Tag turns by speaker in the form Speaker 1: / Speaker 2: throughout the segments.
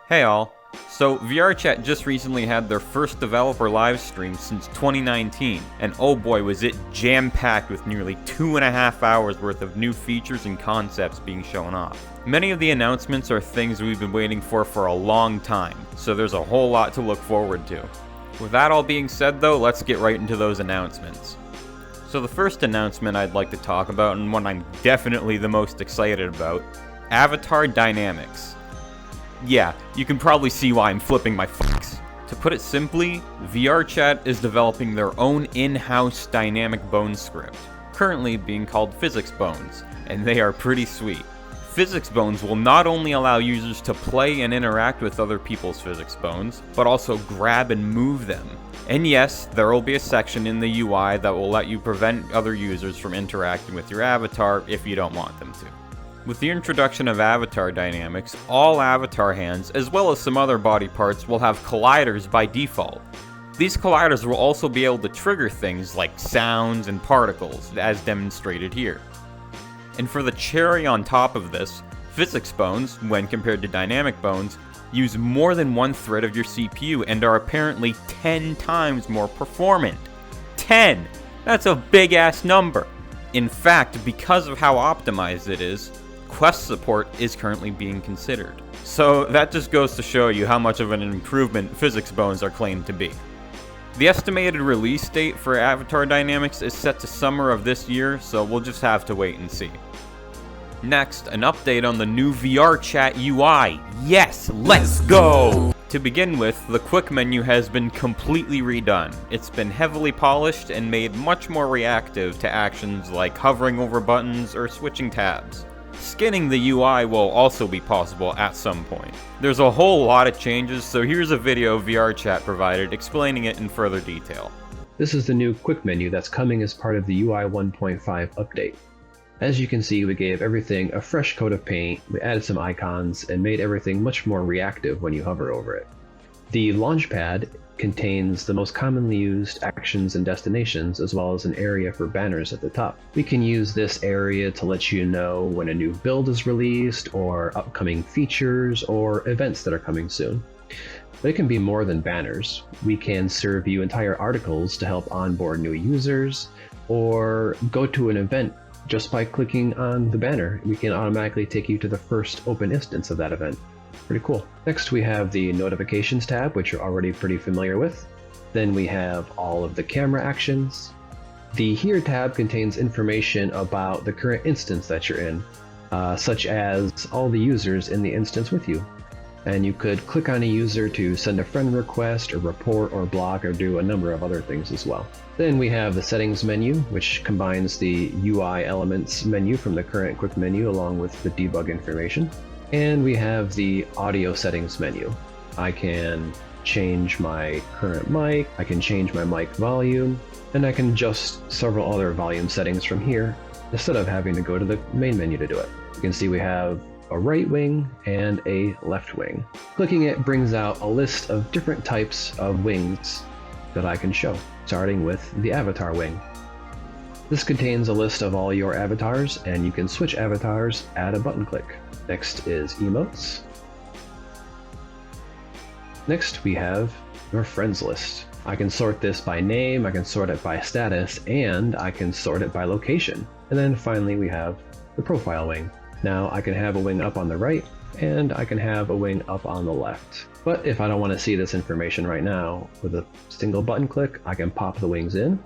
Speaker 1: Hey all. So VRChat just recently had their first developer live stream since 2019, and oh boy was it jam-packed with nearly 2.5 hours worth of new features and concepts being shown off. Many of the announcements are things we've been waiting for a long time, so there's a whole lot to look forward to. With that all being said though, let's get right into those announcements. So the first announcement I'd like to talk about, and one I'm definitely the most excited about, Avatar Dynamics. Yeah, you can probably see why I'm flipping my fucks. To put it simply, VRChat is developing their own in-house dynamic bones script, currently being called Physics Bones, and they are pretty sweet. Physics Bones will not only allow users to play and interact with other people's Physics Bones, but also grab and move them. And yes, there will be a section in the UI that will let you prevent other users from interacting with your avatar if you don't want them to. With the introduction of Avatar Dynamics, all avatar hands, as well as some other body parts, will have colliders by default. These colliders will also be able to trigger things like sounds and particles, as demonstrated here. And for the cherry on top of this, Physics Bones, when compared to Dynamic Bones, use more than one thread of your CPU and are apparently 10 times more performant. 10! That's a big ass number! In fact, because of how optimized it is, Quest support is currently being considered. So that just goes to show you how much of an improvement Physics Bones are claimed to be. The estimated release date for Avatar Dynamics is set to summer of this year, so we'll just have to wait and see. Next, an update on the new VRChat UI. Yes, let's go! To begin with, the quick menu has been completely redone. It's been heavily polished and made much more reactive to actions like hovering over buttons or switching tabs. Skinning the UI will also be possible at some point. There's a whole lot of changes, so here's a video VRChat provided explaining it in further detail.
Speaker 2: This is the new quick menu that's coming as part of the UI 1.5 update. As you can see, we gave everything a fresh coat of paint, we added some icons, and made everything much more reactive when you hover over it. The Launchpad contains the most commonly used actions and destinations, as well as an area for banners at the top. We can use this area to let you know when a new build is released, or upcoming features, or events that are coming soon. But it can be more than banners. We can serve you entire articles to help onboard new users, or go to an event just by clicking on the banner. We can automatically take you to the first open instance of that event. Pretty cool. Next we have the notifications tab, which you're already pretty familiar with. Then we have all of the camera actions. The Here tab contains information about the current instance that you're in, such as all the users in the instance with you. And you could click on a user to send a friend request, or report, or block, or do a number of other things as well. Then we have the settings menu, which combines the UI elements menu from the current quick menu along with the debug information. And we have the audio settings menu. I can change my current mic, I can change my mic volume, and I can adjust several other volume settings from here instead of having to go to the main menu to do it. You can see we have a right wing and a left wing. Clicking it brings out a list of different types of wings that I can show, starting with the avatar wing. This contains a list of all your avatars, and you can switch avatars at a button click. Next is emotes. Next we have your friends list. I can sort this by name, I can sort it by status, and I can sort it by location. And then finally we have the profile wing. Now I can have a wing up on the right, and I can have a wing up on the left. But if I don't want to see this information right now, with a single button click, I can pop the wings in.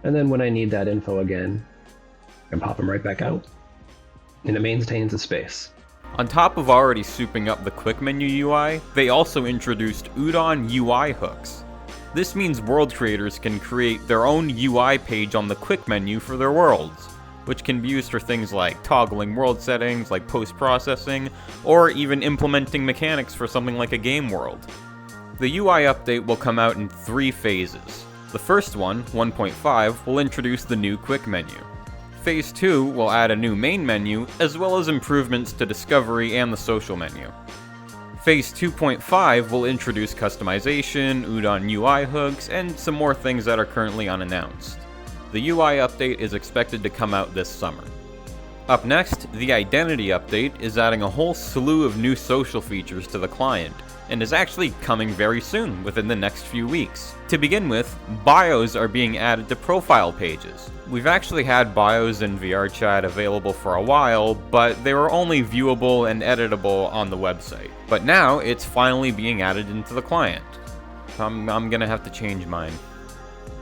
Speaker 2: And then when I need that info again, I can pop them right back out. And it maintains the space.
Speaker 1: On top of already souping up the quick menu UI, they also introduced Udon UI hooks. This means world creators can create their own UI page on the quick menu for their worlds, which can be used for things like toggling world settings, like post-processing, or even implementing mechanics for something like a game world. The UI update will come out in 3 phases. The first one, 1.5, will introduce the new quick menu. Phase 2 will add a new main menu, as well as improvements to discovery and the social menu. Phase 2.5 will introduce customization, Udon UI hooks, and some more things that are currently unannounced. The UI update is expected to come out this summer. Up next, the Identity update is adding a whole slew of new social features to the client, and is actually coming very soon, within the next few weeks. To begin with, bios are being added to profile pages. We've actually had bios in VRChat available for a while, but they were only viewable and editable on the website. But now, it's finally being added into the client. I'm gonna have to change mine.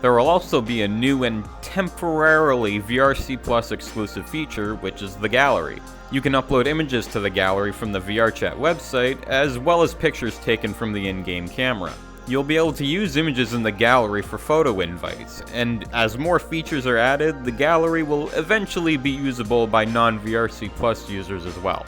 Speaker 1: There will also be a new and temporarily VRC Plus exclusive feature, which is the gallery. You can upload images to the gallery from the VRChat website, as well as pictures taken from the in-game camera. You'll be able to use images in the gallery for photo invites, and as more features are added, the gallery will eventually be usable by non-VRC Plus users as well.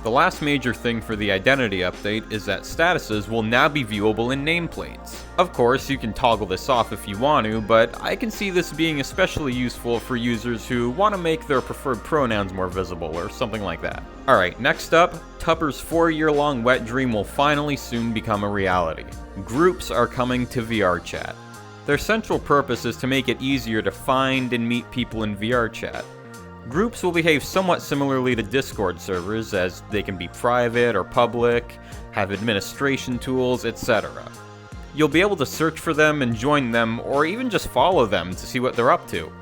Speaker 1: The last major thing for the Identity update is that statuses will now be viewable in nameplates. Of course, you can toggle this off if you want to, but I can see this being especially useful for users who want to make their preferred pronouns more visible or something like that. Alright, next up, Tupper's 4-year-long wet dream will finally soon become a reality. Groups are coming to VRChat. Their central purpose is to make it easier to find and meet people in VRChat. Groups will behave somewhat similarly to Discord servers, as they can be private or public, have administration tools, etc. You'll be able to search for them and join them, or even just follow them to see what they're up to.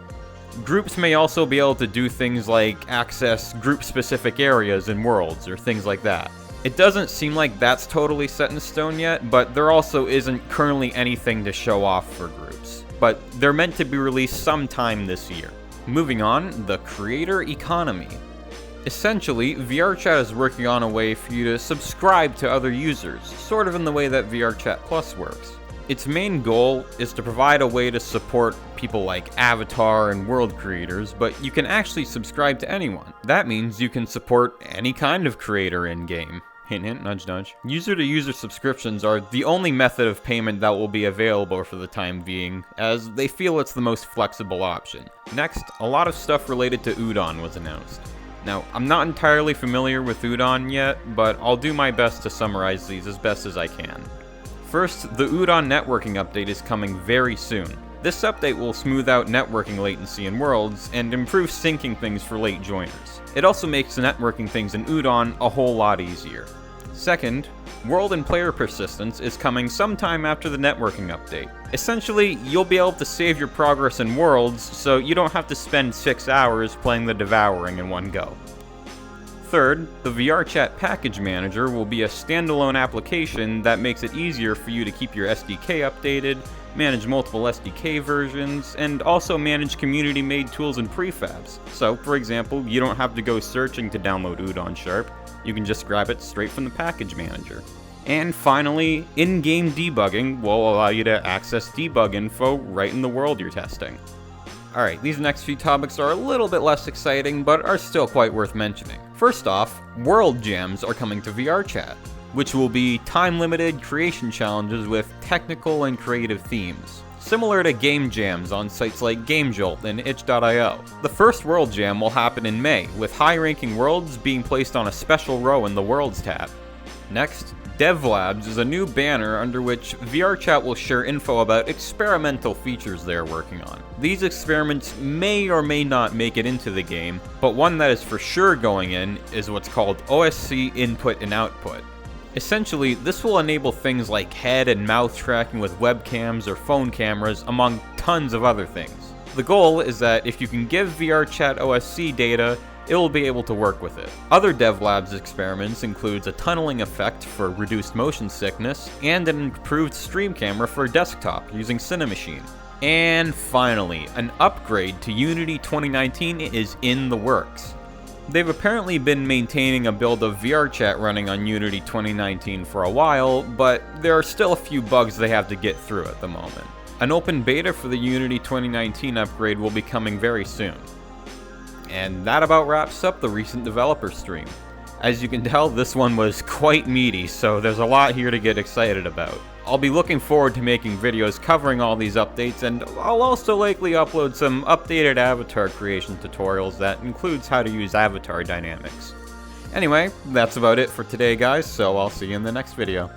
Speaker 1: Groups may also be able to do things like access group-specific areas in worlds, or things like that. It doesn't seem like that's totally set in stone yet, but there also isn't currently anything to show off for groups. But they're meant to be released sometime this year. Moving on, the creator economy. Essentially, VRChat is working on a way for you to subscribe to other users, sort of in the way that VRChat Plus works. Its main goal is to provide a way to support people like avatar and world creators, but you can actually subscribe to anyone. That means you can support any kind of creator in-game. Hint hint, nudge nudge. User-to-user subscriptions are the only method of payment that will be available for the time being, as they feel it's the most flexible option. Next, a lot of stuff related to Udon was announced. Now, I'm not entirely familiar with Udon yet, but I'll do my best to summarize these as best as I can. First, the Udon networking update is coming very soon. This update will smooth out networking latency in worlds, and improve syncing things for late joiners. It also makes networking things in Udon a whole lot easier. Second, world and player persistence is coming sometime after the networking update. Essentially, you'll be able to save your progress in worlds, so you don't have to spend 6 hours playing the Devouring in one go. Third, the VRChat Package Manager will be a standalone application that makes it easier for you to keep your SDK updated, manage multiple SDK versions, and also manage community-made tools and prefabs. So, for example, you don't have to go searching to download Udon Sharp, you can just grab it straight from the Package Manager. And finally, in-game debugging will allow you to access debug info right in the world you're testing. Alright, these next few topics are a little bit less exciting, but are still quite worth mentioning. First off, World Jams are coming to VRChat, which will be time-limited creation challenges with technical and creative themes, similar to game jams on sites like GameJolt and itch.io. The first World Jam will happen in May, with high-ranking worlds being placed on a special row in the Worlds tab. Next, DevLabs is a new banner under which VRChat will share info about experimental features they are working on. These experiments may or may not make it into the game, but one that is for sure going in is what's called OSC input and output. Essentially, this will enable things like head and mouth tracking with webcams or phone cameras, among tons of other things. The goal is that if you can give VRChat OSC data, it will be able to work with it. Other DevLabs experiments includes a tunneling effect for reduced motion sickness, and an improved stream camera for desktop using Cinemachine. And finally, an upgrade to Unity 2019 is in the works. They've apparently been maintaining a build of VRChat running on Unity 2019 for a while, but there are still a few bugs they have to get through at the moment. An open beta for the Unity 2019 upgrade will be coming very soon. And that about wraps up the recent developer stream. As you can tell, this one was quite meaty, so there's a lot here to get excited about. I'll be looking forward to making videos covering all these updates, and I'll also likely upload some updated avatar creation tutorials that includes how to use avatar dynamics. Anyway, that's about it for today guys, so I'll see you in the next video.